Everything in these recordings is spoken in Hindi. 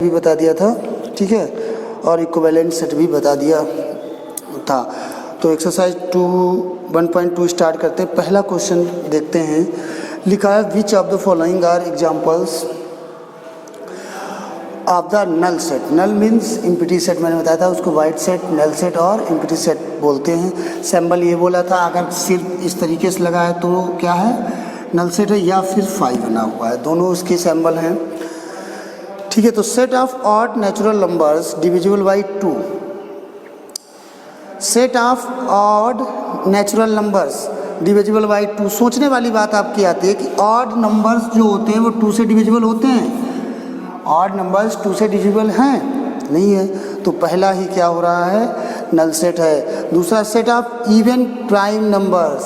भी बता दिया था, ठीक है, और इक्विवेलेंट सेट भी बता दिया था। तो एक्सरसाइज 1.2 स्टार्ट करते हैं। पहला क्वेश्चन देखते हैं। लिखा है which of the following are examples of the null set. Null means empty set, मैंने बताया था उसको वाइड सेट, नल सेट और इम्पिटी सेट बोलते हैं। सैम्बल ये बोला था, अगर सिर्फ इस तरीके से लगा है तो क्या है, नल सेट है, या फिर 5 बना हुआ है, दोनों उसके सैम्बल हैं, ठीक है। तो set of odd natural numbers divisible by 2। Set of odd natural numbers divisible by 2। सोचने वाली बात आपकी आती है कि ऑड नंबर्स जो होते हैं वो 2 से डिविजिबल होते हैं। ऑड नंबर्स 2 से डिविजिबल हैं? नहीं है। तो पहला ही क्या हो रहा है, नल सेट है। दूसरा set of even prime numbers,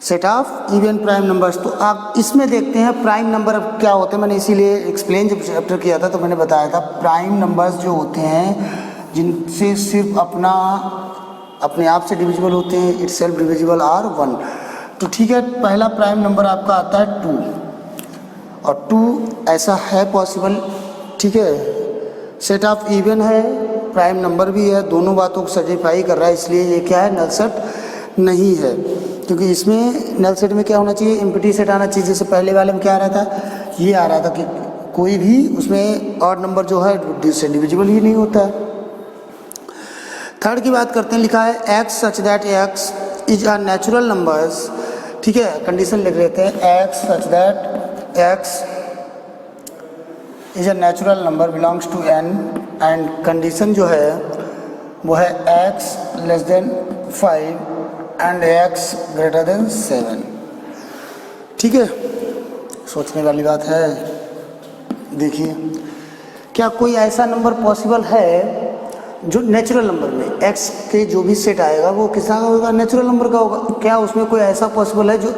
set of even prime numbers. तो आप इसमें देखते हैं प्राइम नंबर अब क्या होते हैं, मैंने इसीलिए एक्सप्लेन जब चैप्टर किया था तो मैंने बताया था प्राइम नंबर्स जो होते हैं जिनसे सिर्फ अपने आप से डिविजिबल होते हैं, इट्स सेल्फ डिविजिबल आर 1। तो ठीक है, पहला प्राइम नंबर आपका आता है 2, और 2 ऐसा है पॉसिबल, ठीक है। सेट ऑफ इवन है, प्राइम नंबर भी है, दोनों बातों को सर्टिफाई कर रहा है, इसलिए ये क्या है, नल सेट नहीं है। क्योंकि इसमें नल सेट में क्या होना चाहिए, इम्पिटी सेट आना चाहिए। जैसे पहले वाले में क्या आ रहा था, ये आ रहा था कि कोई भी उसमें ऑड नंबर जो है से डिविजिबल ही नहीं होता है। थर्ड की बात करते हैं। लिखा है X such that X is a natural numbers, ठीक है, कंडीशन लिख लेते हैं। X such that X is a natural number belongs to N, and condition जो है वो है X less than 5 and X greater than 7, ठीक है। सोचने वाली बात है। देखिए, क्या कोई ऐसा नंबर पॉसिबल है जो नेचुरल नंबर में x के जो भी सेट आएगा वो किसका होगा, नेचुरल नंबर का होगा। क्या उसमें कोई ऐसा पॉसिबल है जो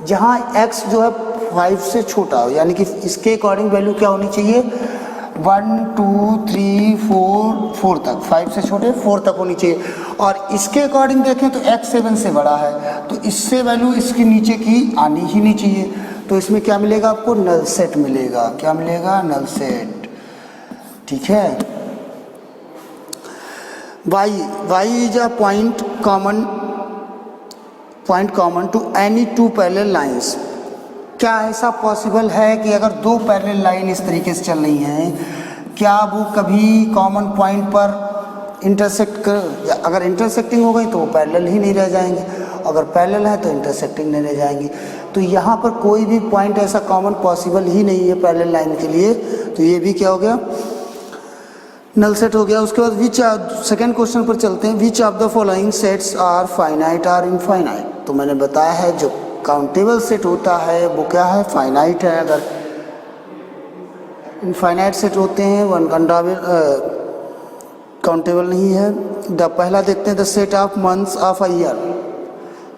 जहाँ x जो है 5 से छोटा हो, यानी कि इसके अकॉर्डिंग वैल्यू क्या होनी चाहिए, 1 2 3 4 तक, 5 से छोटे 4 तक होनी चाहिए। और इसके अकॉर्डिंग देखें तो x 7 से बड़ा है, तो इससे वैल्यू इसके नीचे की आनी ही नहीं चाहिए। तो इसमें क्या मिलेगा आपको, नल सेट मिलेगा। क्या मिलेगा, नल सेट, ठीक है। y is a point common to any 2 parallel lines। क्या ऐसा पॉसिबल है कि अगर 2 पैरेलल लाइन इस तरीके से चल रही हैं, क्या वो कभी कॉमन पॉइंट पर इंटरसेक्ट कर, अगर इंटरसेक्टिंग हो गई तो वो पैरेलल ही नहीं रह जाएंगे, अगर पैरेलल है तो इंटरसेक्टिंग नहीं रह जाएंगी। तो यहाँ पर कोई भी पॉइंट ऐसा कॉमन पॉसिबल ही नहीं है पैरेलल लाइन के लिए, तो ये भी क्या हो गया, नल सेट हो गया। उसके बाद सेकंड क्वेश्चन पर चलते हैं। Which of the following sets are finite or infinite. तो मैंने बताया है जो काउंटेबल सेट होता है वो क्या है, फाइनाइट है। अगर इनफाइनाइट सेट होते हैं वो काउंटेबल नहीं है। पहला देखते हैं, the set of months of a year.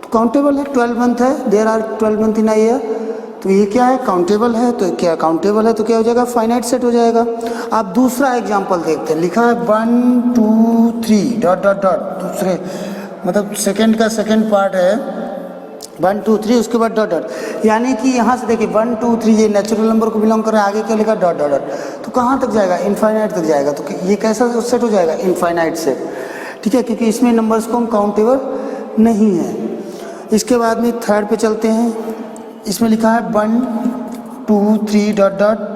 तो काउंटेबल है, 12 मंथ है, there are 12 month in a year. तो ये क्या है, काउंटेबल है। तो क्या काउंटेबल है तो क्या हो जाएगा, फाइनाइट सेट हो जाएगा। आप दूसरा एग्जांपल देखते हैं। लिखा है 1 2 3 डॉट डॉट डॉट, दूसरे मतलब सेकंड का सेकंड पार्ट है 1 2 3, उसके बाद डॉट डॉट, यानी कि यहाँ से देखिए 1 2 3 ये नेचुरल नंबर को बिलोंग कर रहा है, आगे क्या लिखा, डॉट डॉट डॉट। तो कहाँ तक जाएगा, इनफाइनाइट तक जाएगा। तो ये कैसा सेट हो जाएगा, इनफाइनाइट सेट, ठीक है, क्योंकि इसमें नंबर्स को हम काउंटेबल नहीं है। इसके बाद में थर्ड पे चलते हैं। इसमें लिखा है 1 2 3 डॉट डॉट,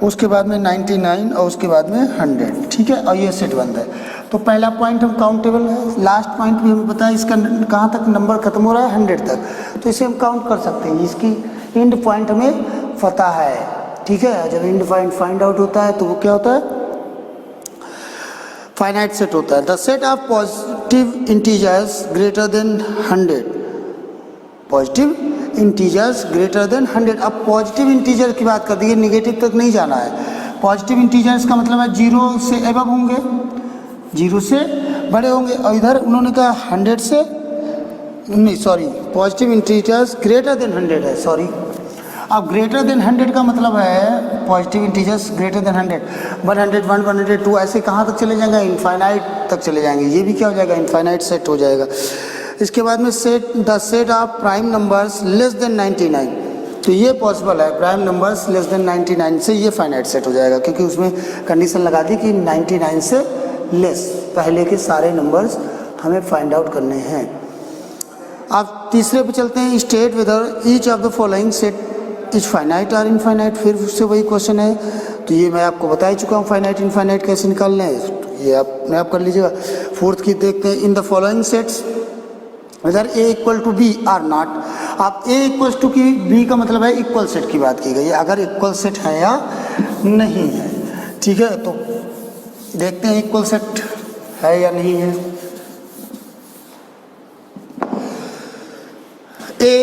उसके बाद में 99 और उसके बाद में 100, ठीक है, और ये सेट बंद है। तो पहला पॉइंट हम काउंटेबल है, लास्ट पॉइंट भी हमें पता है इसका कहाँ तक नंबर खत्म हो रहा है, 100 तक, तो इसे हम काउंट कर सकते हैं। इसकी एंड पॉइंट हमें पता है, ठीक है। जब एंड पॉइंट फाइंड आउट होता है तो वो क्या होता है, फाइनाइट सेट होता है। The set of positive integers greater than 100, positive integers greater than 100। अब पॉजिटिव इंटीजर की बात कर दी, निगेटिव तक नहीं जाना है। पॉजिटिव इंटीजर्स का मतलब है 0 से एबव होंगे, 0 से बड़े होंगे, और इधर उन्होंने कहा 100 से नहीं, sorry, positive integers greater than 100 है, सॉरी। अब ग्रेटर देन 100 का मतलब है पॉजिटिव इंटीजर्स ग्रेटर देन 100, 101 102 ऐसे कहाँ तक चले जाएंगे, इनफाइनाइट तक चले जाएंगे। ये भी क्या हो जाएगा, इनफाइनाइट सेट हो जाएगा। इसके बाद में the set of prime numbers less than 99। तो ये पॉसिबल है, प्राइम नंबर्स लेस देन 99 से ये फाइनाइट सेट हो जाएगा, क्योंकि उसमें कंडीशन लगा दी कि 99 से लेस पहले के सारे नंबर्स हमें फाइंड आउट करने हैं। अब तीसरे पे चलते हैं, state whether each of the following set is finite और इनफाइनाइट। फिर उससे वही क्वेश्चन है, तो ये मैं आपको बता ही चुका हूँ फाइनाइट इनफाइनाइट कैसे निकालना है, तो ये आप कर लीजिएगा। फोर्थ की देखते हैं, in the following sets whether A equal to B or not. आप ए इक्वल टू की बी का मतलब है इक्वल सेट की बात की गई है, अगर इक्वल सेट है या नहीं है, ठीक है। तो देखते हैं इक्वल सेट है या नहीं है। ए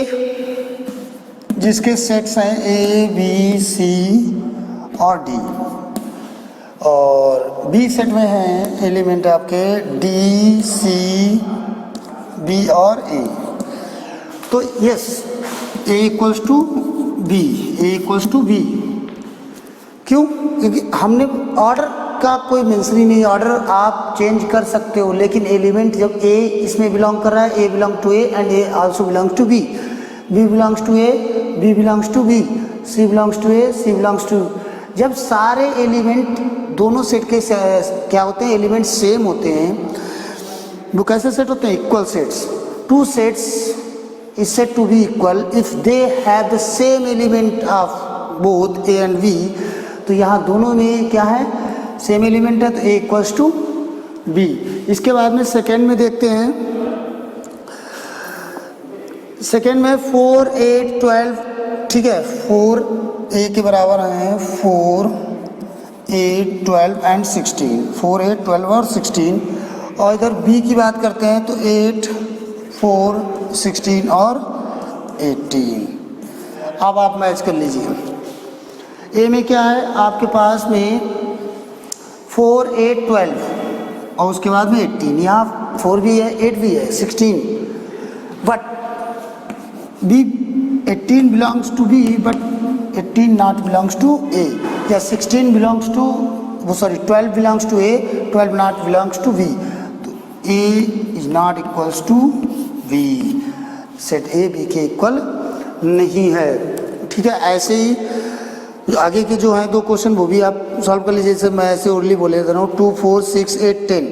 जिसके सेट्स हैं ए बी सी और डी, और बी सेट में हैं एलिमेंट आपके डी सी बी और ए। तो yes, A equals to B, A equals to B. क्यों? क्योंकि हमने ऑर्डर का कोई मेंशन ही नहीं, ऑर्डर आप चेंज कर सकते हो, लेकिन एलिमेंट जब ए इसमें बिलोंग कर रहा है, A belong to A and A also belongs to B, B belongs to A, B belongs to B, C belongs to A, C belongs to. जब सारे एलिमेंट दोनों सेट के क्या होते हैं, एलिमेंट सेम होते हैं, वो कैसे सेट होते हैं, equal sets. Two sets is set to be equal if they have the same element of both A and B. तो यहाँ दोनों में क्या है, सेम एलिमेंट है, तो ए इक्वल्स टू बी। इसके बाद में सेकेंड में देखते हैं, सेकेंड में 4 8 12, ठीक है, 4 ए के बराबर हैं 4 8 12 एंड 16, 4 8 12 और 16। और इधर बी की बात करते हैं तो 8 4 16 और 18। अब आप मैच कर लीजिए। ए में क्या है आपके पास में 4 8 12 और उसके बाद में 18, यहाँ 4 भी है 8 भी है 16, but B 18 belongs to B but 18 not belongs to A, या 16 belongs to 12 belongs to A, 12 not belongs to B. तो A is not equals to B, set A B के इक्वल नहीं है, ठीक है। ऐसे ही आगे के जो हैं दो क्वेश्चन वो भी आप सॉल्व कर लीजिए, जैसे मैं ऐसे ओरली बोले दे रहा हूँ 2 4 6 8 10,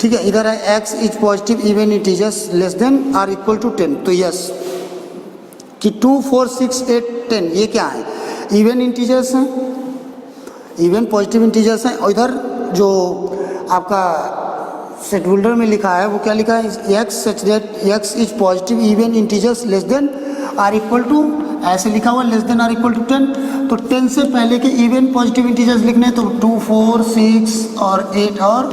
ठीक है। इधर है x is positive even integers less than or equal to 10, तो यस कि 2 4 6 8 10 ये क्या है, इवन इंटीजर्स हैं, इवन पॉजिटिव इंटीजर्स हैं। और इधर जो आपका सेट बिल्डर में लिखा है वो क्या लिखा है, x such that x is positive even integers less than or equal to, ऐसे लिखा हुआ less than or equal to 10। तो 10 से पहले के इवन पॉजिटिव इंटीजर्स लिखने हैं, तो 2 4 6 और 8 और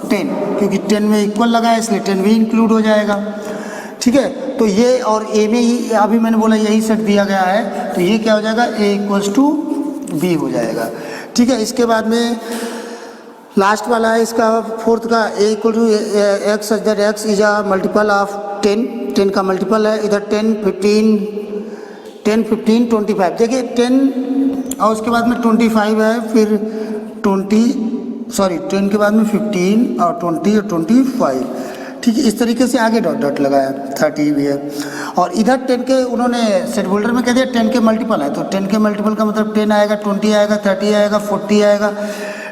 10, क्योंकि 10 में इक्वल लगा है इसलिए 10 भी इंक्लूड हो जाएगा, ठीक है। तो ये और ए में ही अभी मैंने बोला यही सेट दिया गया है, तो ये क्या हो जाएगा, ए इक्वल्स टू बी हो जाएगा, ठीक है। इसके बाद में लास्ट वाला है इसका फोर्थ का, A equal to X such that X is a multiple of 10, 10 का मल्टीपल है, इधर 10 15 25। देखिए 10 और उसके बाद में 25 है, फिर 10 के बाद में 15 और 20 और 25, ठीक है। इस तरीके से आगे डॉट डॉट लगाया, 30 भी है। और इधर 10 के उन्होंने सेट बिल्डर में कह दिया 10 के मल्टीपल है, तो 10 के मल्टीपल का मतलब 10 आएगा, 20 आएगा, 30 आएगा, 40 आएगा,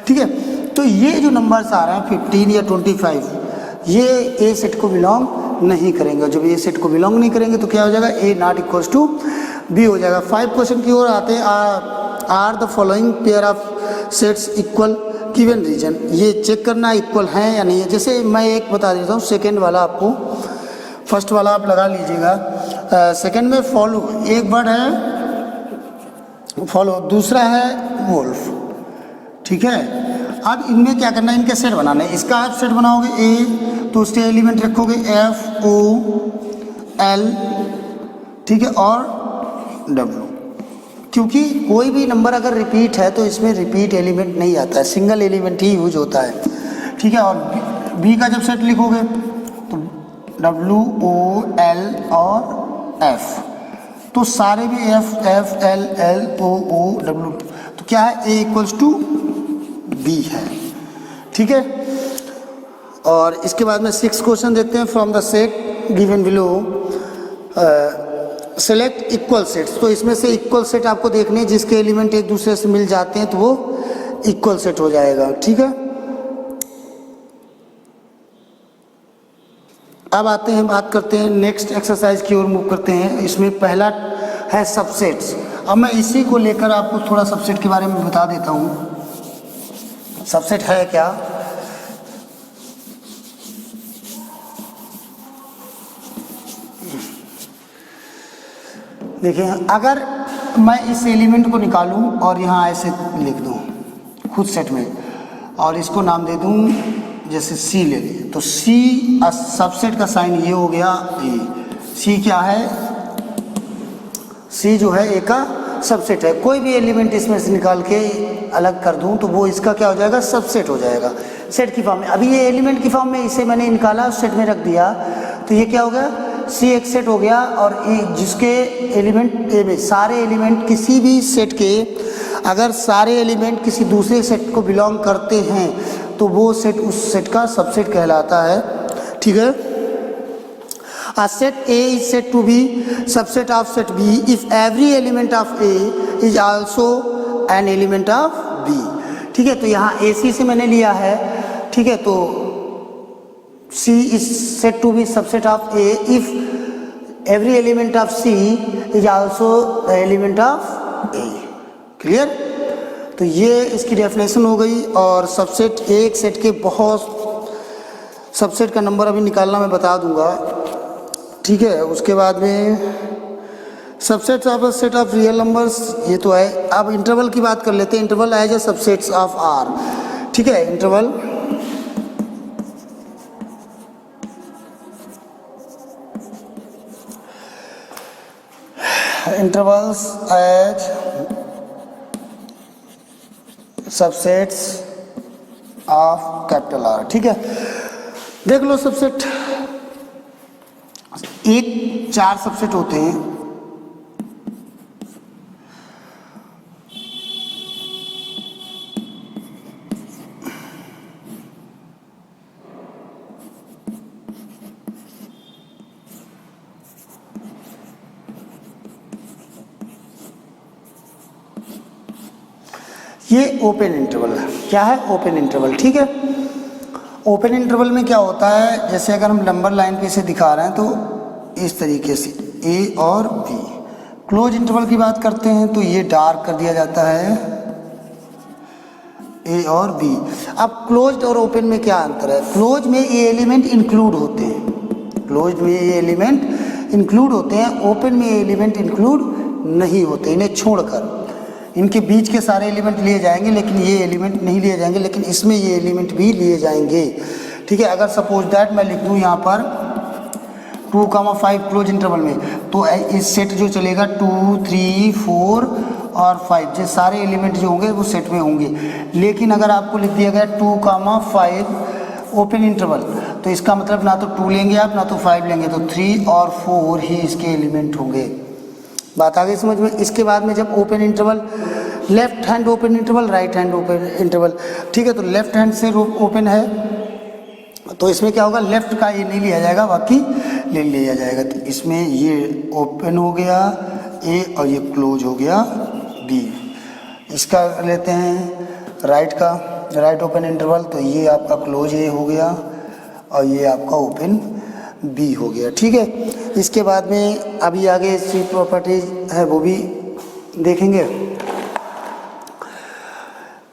ठीक है। तो ये जो नंबर्स आ रहे हैं 15 या 25, ये ए सेट को बिलोंग नहीं करेंगे। जब ए सेट को बिलोंग नहीं करेंगे तो क्या हो जाएगा, A not equals to B हो जाएगा। 5 क्वेश्चन की ओर आते हैं, are the following pair of sets equal given reason. ये चेक करना इक्वल है या नहीं है। जैसे मैं एक बता देता हूँ, सेकेंड वाला आपको, फर्स्ट वाला आप लगा लीजिएगा। सेकेंड में फॉलो एक वर्ड है फॉलो, दूसरा है वोल्फ, ठीक है। अब इनमें क्या करना है, इनके सेट बनाना है। इसका आप सेट बनाओगे ए, तो उसके एलिमेंट रखोगे एफ ओ एल, ठीक है, और डब्ल्यू, क्योंकि कोई भी नंबर अगर रिपीट है तो इसमें रिपीट एलिमेंट नहीं आता है, सिंगल एलिमेंट ही यूज होता है, ठीक है। और बी का जब सेट लिखोगे तो डब्ल्यू ओ एल और एफ, तो सारे भी F F L L O O W, तो क्या है, ए इक्वल्स टू बी है, ठीक है। और इसके बाद में 6 क्वेश्चन देखते हैं from the set given below. Select equal sets, तो इसमें से इक्वल सेट आपको देखने हैं, जिसके एलिमेंट एक दूसरे से मिल जाते हैं तो वो इक्वल सेट हो जाएगा। ठीक है, अब आते हैं, बात करते हैं नेक्स्ट एक्सरसाइज की ओर मूव करते हैं। इसमें पहला है सबसेट्स। अब मैं इसी को लेकर आपको थोड़ा सबसेट के बारे में बता देता हूँ। सबसेट है क्या? देखिए, अगर मैं इस एलिमेंट को निकालूं और यहाँ ऐसे लिख दूं खुद सेट में और इसको नाम दे दूं, जैसे सी ले लें, तो सी सबसेट का साइन ये हो गया ए। सी क्या है? सी जो है ए का सबसेट है। कोई भी एलिमेंट इसमें से निकाल के अलग कर दूं तो वो इसका क्या हो जाएगा? सबसेट हो जाएगा सेट की फॉर्म में। अभी ये एलिमेंट की फॉर्म में इसे मैंने निकाला, सेट में रख दिया, तो ये क्या हो गया? सी एक सेट हो गया। और जिसके एलिमेंट ए में सारे एलिमेंट किसी भी सेट के, अगर सारे एलिमेंट किसी दूसरे सेट को बिलोंग करते हैं तो वो सेट उस सेट का सबसेट कहलाता है। ठीक है, A set A is said to be subset of set B if every element of A is also an element of B। ठीक है, तो यहाँ AC से मैंने लिया है। ठीक है, तो C is said to be subset of A if every element of C is also the element of A। Clear? तो ये इसकी डेफिनेशन हो गई। और सबसेट, एक सेट के बहुत सबसेट का नंबर अभी निकालना मैं बता दूंगा। ठीक है, उसके बाद में subsets of a set of real numbers, ये तो है। अब इंटरवल की बात कर लेते हैं। Interval as a subsets of R. ठीक है, interval intervals as subsets of capital R. ठीक है, देख लो सबसेट, एक 4 सबसेट होते हैं। ये ओपन इंटरवल है। क्या है? Open interval. ठीक है, ओपन इंटरवल में क्या होता है, जैसे अगर हम नंबर लाइन पे इसे दिखा रहे हैं तो इस तरीके से ए और बी। क्लोज इंटरवल की बात करते हैं तो ये डार्क कर दिया जाता है, ए और बी। अब क्लोज्ड और ओपन में क्या अंतर है? क्लोज में ये एलिमेंट इंक्लूड होते हैं, क्लोज में ये एलिमेंट इंक्लूड होते हैं, ओपन में ये एलिमेंट इंक्लूड नहीं होते। इन्हें छोड़कर इनके बीच के सारे एलिमेंट लिए जाएंगे, लेकिन ये एलिमेंट नहीं लिए जाएंगे, लेकिन इसमें ये एलिमेंट भी लिए जाएंगे। ठीक है, अगर सपोज दैट मैं लिख दूँ यहाँ पर 2,5 क्लोज इंटरवल में, तो इस सेट जो चलेगा 2, 3, 4 और 5, ये सारे एलिमेंट जो होंगे वो सेट में होंगे। लेकिन अगर आपको लिख दिया गया 2,5 ओपन इंटरवल, तो इसका मतलब ना तो 2 लेंगे आप, ना तो 5 लेंगे, तो 3 और 4 ही इसके एलिमेंट होंगे। बात आ गई समझ में? इसके बाद में जब open interval, left hand open interval, right hand open interval. ठीक है, तो लेफ्ट हैंड से ओपन है तो इसमें क्या होगा? लेफ्ट का ये नहीं लिया जाएगा, बाकी ले लिया जाएगा। तो इसमें ये ओपन हो गया ए और ये क्लोज हो गया बी। इसका लेते हैं राइट का, राइट ओपन इंटरवल, तो ये आपका क्लोज ए हो गया और ये आपका ओपन बी हो गया। ठीक है, इसके बाद में अभी आगे सी प्रॉपर्टीज है वो भी देखेंगे।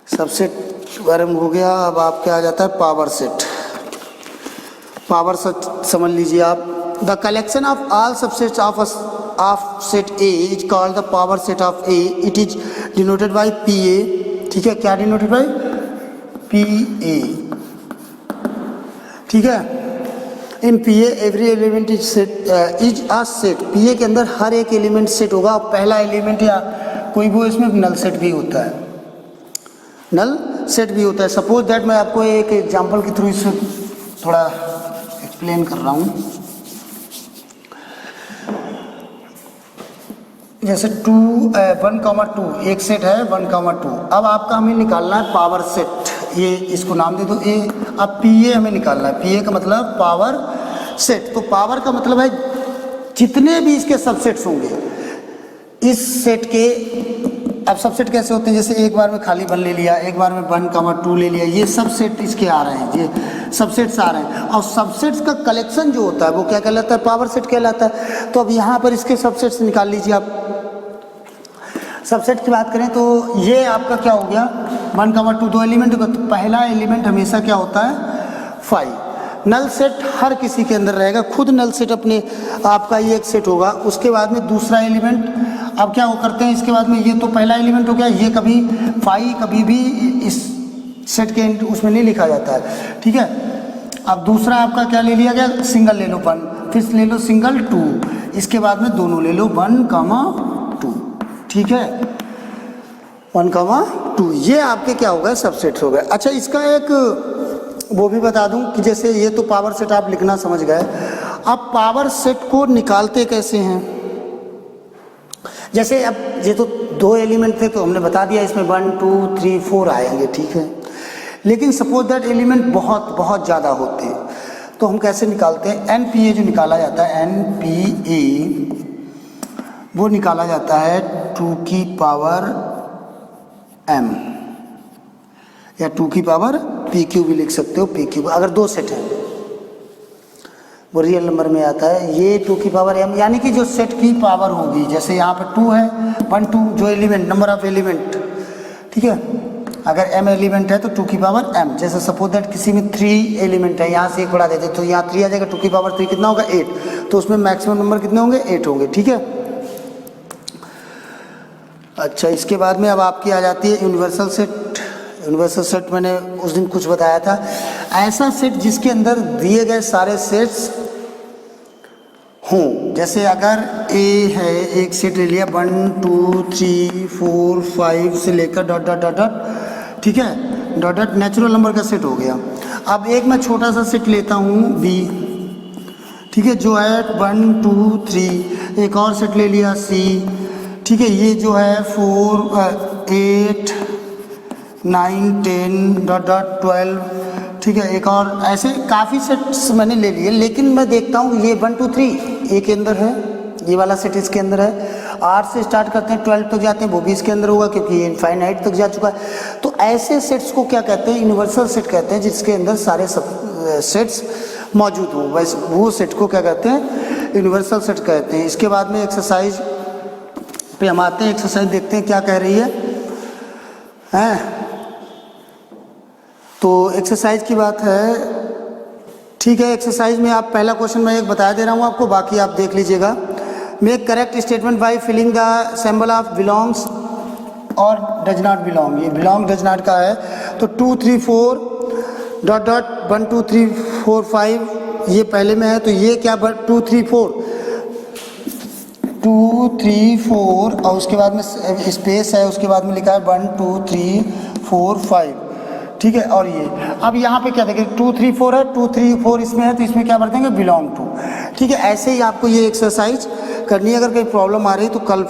सबसेट बारे में हो गया। अब आपके आ जाता है पावर सेट। पावर सेट समझ लीजिए आप, the collection of all subsets of set A is called the power set of A. It is denoted by P A. ठीक है, क्या डिनोटेड बाय? P A. ठीक है, in P A every element is set is a set. P A के अंदर हर एक एलिमेंट सेट होगा। पहला एलिमेंट या कोई वो इसमें नल सेट भी होता है, नल सेट भी होता है। सपोज दैट मैं आपको एक एग्जांपल के थ्रू इससे थोड़ा एक्सप्लेन कर रहा हूँ। जैसे 1,2 एक सेट है 1,2। अब आपका हमें निकालना है पावर सेट। ये इसको नाम दे दो ए। अब पी ए हमें निकालना है। पी ए का मतलब पावर सेट। तो पावर का मतलब है जितने भी इसके सबसेट्स होंगे इस सेट के, अब सबसेट कैसे होते हैं, जैसे एक बार में खाली 1 ले लिया, एक बार में 1, 2 ले लिया, ये सब सेट इसके आ रहे हैं, ये सबसेट्स आ रहे हैं। और सबसेट्स का कलेक्शन जो होता है वो क्या कहलाता है, पावर सेट कहलाता है। तो अब यहाँ पर इसके सबसेट्स निकाल लीजिए आप। सबसेट की बात करें तो ये आपका क्या हो गया, 1, 2 2 एलिमेंट होगा, तो पहला एलिमेंट हमेशा क्या होता है 5। नल सेट हर किसी के अंदर रहेगा, खुद नल सेट अपने आपका ये एक सेट होगा। उसके बाद में दूसरा एलिमेंट, अब क्या वो करते हैं इसके बाद में, ये तो पहला एलिमेंट हो गया, ये कभी 5 कभी भी इस सेट के उसमें नहीं लिखा जाता है, ठीक है। अब दूसरा आपका क्या ले लिया गया, सिंगल ले लो 1, फिर ले लो सिंगल 2, इसके बाद में दोनों ले लो 1, 2, ठीक है, 1, 2, ये आपके क्या हो गए सबसेट हो गए। अच्छा, इसका एक वो भी बता दूं कि जैसे ये तो पावर सेट आप लिखना समझ गए, अब पावर सेट को निकालते कैसे हैं। जैसे अब ये तो 2 एलिमेंट थे तो हमने बता दिया इसमें 1, 2, 3, 4 आएंगे, ठीक है। लेकिन सपोज दैट एलिमेंट बहुत बहुत ज़्यादा होते हैं तो हम कैसे निकालते हैं, NPA जो निकाला जाता है, NPA वो निकाला जाता है 2 की पावर m या 2 की पावर PQ भी लिख सकते हो, PQ अगर 2 सेट है वो रियल नंबर में आता है। ये 2 की पावर m यानी कि जो सेट की पावर होगी, जैसे यहाँ पर 2 है, 1, 2 जो एलिमेंट, नंबर ऑफ एलिमेंट, ठीक है। अगर m एलिमेंट है तो 2 की पावर m, जैसे सपोज दैट किसी में 3 एलिमेंट है, यहाँ से एक बढ़ा देते तो यहाँ 3 आ जाएगा, 2 की पावर 3 कितना होगा 8, तो उसमें मैक्सिमम नंबर कितने होंगे 8 होंगे, ठीक है। अच्छा, इसके बाद में अब आपकी आ जाती है यूनिवर्सल सेट। यूनिवर्सल सेट मैंने उस दिन कुछ बताया था, ऐसा सेट जिसके अंदर दिए गए सारे सेट्स हों। जैसे अगर A है, एक सेट ले लिया 1, 2, 3, 4, 5 से लेकर डॉट डॉट डॉट डॉट, ठीक है, डॉट डॉट नेचुरल नंबर का सेट हो गया। अब एक मैं छोटा सा सेट लेता हूँ B, ठीक है, जो है 1, 2, 3, एक और सेट ले लिया C, ठीक है, ये जो है 4, 8, 9, 10 डॉट डॉट 12, ठीक है, एक और, ऐसे काफ़ी सेट्स मैंने ले लिए। लेकिन मैं देखता हूँ ये 1, 2, 3 ए के अंदर है, ये वाला सेट इसके अंदर है, 8 से स्टार्ट करते हैं 12 तक जाते हैं, वो भी इसके अंदर होगा क्योंकि ये इनफाइनाइट तक जा चुका है। तो ऐसे सेट्स को क्या कहते हैं, यूनिवर्सल सेट कहते हैं, जिसके अंदर सारे सेट्स मौजूद हों, वैसे वो सेट को क्या कहते हैं, यूनिवर्सल सेट कहते हैं। इसके बाद में एक्सरसाइज पे हम आते हैं, एक्सरसाइज देखते हैं क्या कह रही है, हैं। तो एक्सरसाइज की बात है, ठीक है। एक्सरसाइज में आप पहला क्वेश्चन मैं एक बता दे रहा हूँ आपको, बाकी आप देख लीजिएगा। Make correct statement by filling the symbol of belongs और डज नॉट बिलोंग। ये बिलोंग डज नॉट का है, तो 2, 3, 4 डॉट डॉट 1, 2, 3, 4, 5 ये पहले में है, तो ये क्या 2, 3, 4 2, 3, 4 और उसके बाद में स्पेस है, उसके बाद में लिखा है 1, 2, 3, 4, 5, ठीक है। और ये अब यहाँ पे क्या देखें, 2, 3, 4 है, 2, 3, 4 इसमें है, तो इसमें क्या भर देंगे बिलोंग टू, ठीक है। ऐसे ही आपको ये एक्सरसाइज करनी है। अगर कोई प्रॉब्लम आ रही है तो कल